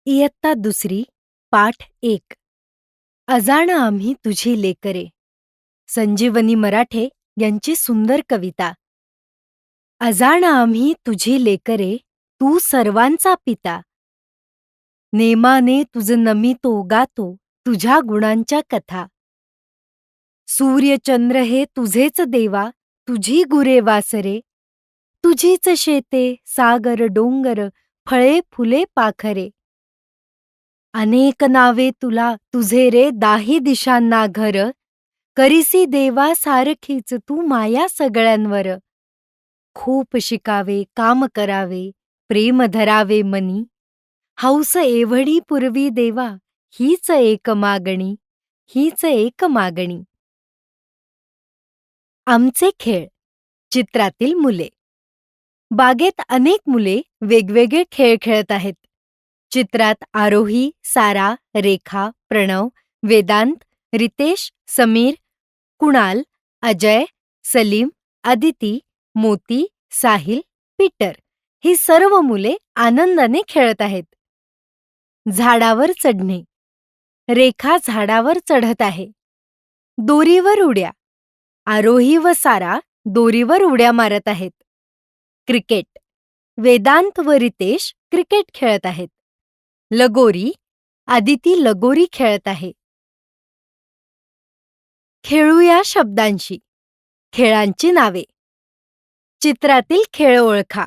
इयत्ता दुसरी पाठ 1. अजाण आम्ही तुझी लेकरे. संजीवनी मराठे यांची सुंदर कविता. अजाण आम्ही तुझी लेकरे, तू सर्वांचा पिता. नेमाने तुझ नमितो गातो तुझ्या गुणांच्या कथा. सूर्य चंद्र हे तुझेच देवा, तुझी गुरे वासरे. तुझीच शेते, सागर डोंगर, फळे फुले पाखरे. अनेक नावे तुला तुझे रे दाही दिशांना घर. करिसी देवा सारखीच तू माया सगळ्यांवर. खूप शिकावे काम करावे, प्रेम धरावे मनी. हौस एवढी पुरवी देवा, हीच एक मागणी, हीच एक मागणी. आमचे खेळ. चित्रातील मुले. बागेत अनेक मुले वेगवेगळे खेळ खेळत आहेत. चित्रात आरोही, सारा, रेखा, प्रणव, वेदांत, रितेश, समीर, कुणाल, अजय, सलीम, अदिती, मोती, साहिल, पीटर ही सर्व मुले आनंदाने खेळत आहेत. झाडावर चढणे. रेखा झाडावर चढत आहे. दोरीवर उड्या. आरोही व सारा दोरीवर उड्या मारत आहेत. क्रिकेट. वेदांत व रितेश क्रिकेट खेळत आहेत. लगोरी. आदिती लगोरी खेळत आहे. खेळूया शब्दांशी. खेळांची नावे. चित्रातील खेळ ओळखा.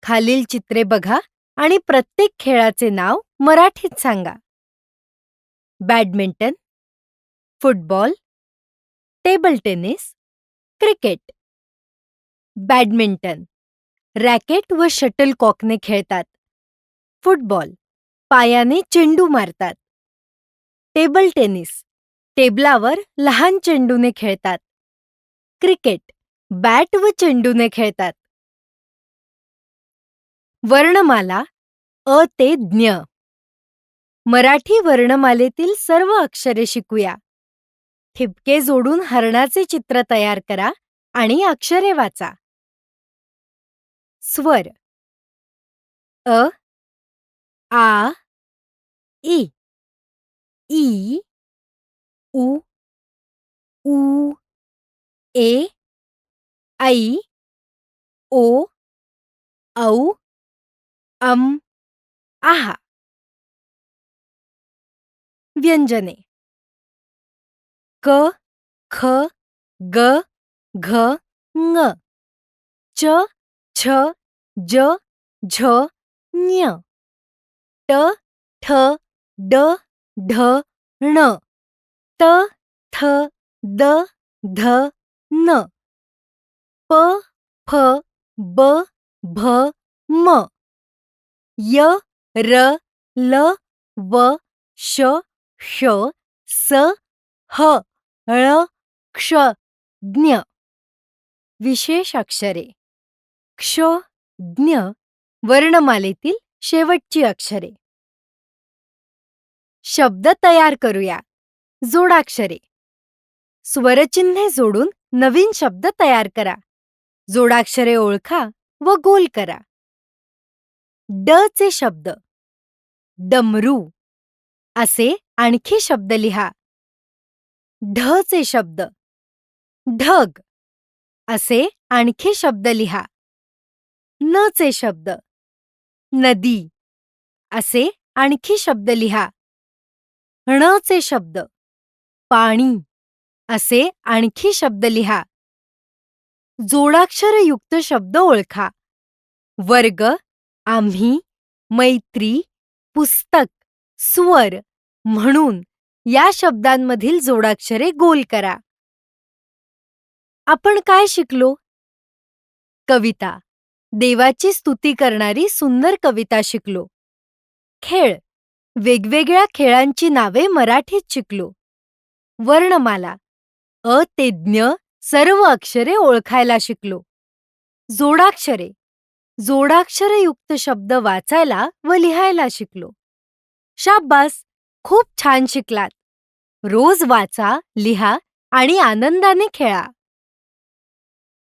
खालील चित्रे बघा आणि प्रत्येक खेळाचे नाव मराठीत सांगा. Badminton, football, table tennis, cricket. Badminton racket व शटलकॉकने खेळतात. फुटबॉल पायाने चेंडू मारतात. टेबल टेनिस टेबलावर लहान चेंडूने खेळतात. क्रिकेट बॅट व चेंडूने खेळतात. वर्णमाला अ ते ज्ञ. मराठी वर्णमालेतील सर्व अक्षरे शिकूया. ठिपके जोडून हरणाचे चित्र तयार करा आणि अक्षरे वाचा. स्वर. अ, आ, इ, ई, उ, ऊ, ए, ऐ, ओ, औ, अम, आहा. व्यंजने. क, ख, ग, घ, ङ. च, छ, ज, झ, ञ. ट, ठ, ड, ढ, ण. त, थ, द, ध, न. प, फ, ब, भ, म. य, र, ल, व, श, ष, स, ह, ळ, क्ष, ज्ञ. विशेष अक्षरे. क्ष, ज्ञ वर्णमालेतील शेवटची अक्षरे. शब्द तयार करूया. जोडाक्षरे. स्वरचिन्हे जोडून नवीन शब्द तयार करा. जोडाक्षरे ओळखा व गोल करा. ड चे शब्द. डमरू असे आणखी शब्द लिहा. ढ चे शब्द. ढग असे आणखी शब्द लिहा. न चे शब्द. नदी असे आणखी शब्द लिहा. ण चे शब्द. पाणी असे आणखी शब्द लिहा. जोडाक्षरयुक्त शब्द ओळखा. वर्ग, आम्ही, मैत्री, पुस्तक, स्वर, म्हणून या शब्दांमधील जोडाक्षरे गोल करा. आपण काय शिकलो? कविता. देवाची स्तुती करणारी सुंदर कविता शिकलो. खेळ. वेगवेगळ्या खेळांची नावे मराठीत शिकलो. वर्णमाला. अ ते ज्ञ सर्व अक्षरे ओळखायला शिकलो. जोडाक्षरे. जोडाक्षरयुक्त शब्द वाचायला व लिहायला शिकलो. शाब्बास, खूप छान शिकलात. रोज वाचा, लिहा आणि आनंदाने खेळा.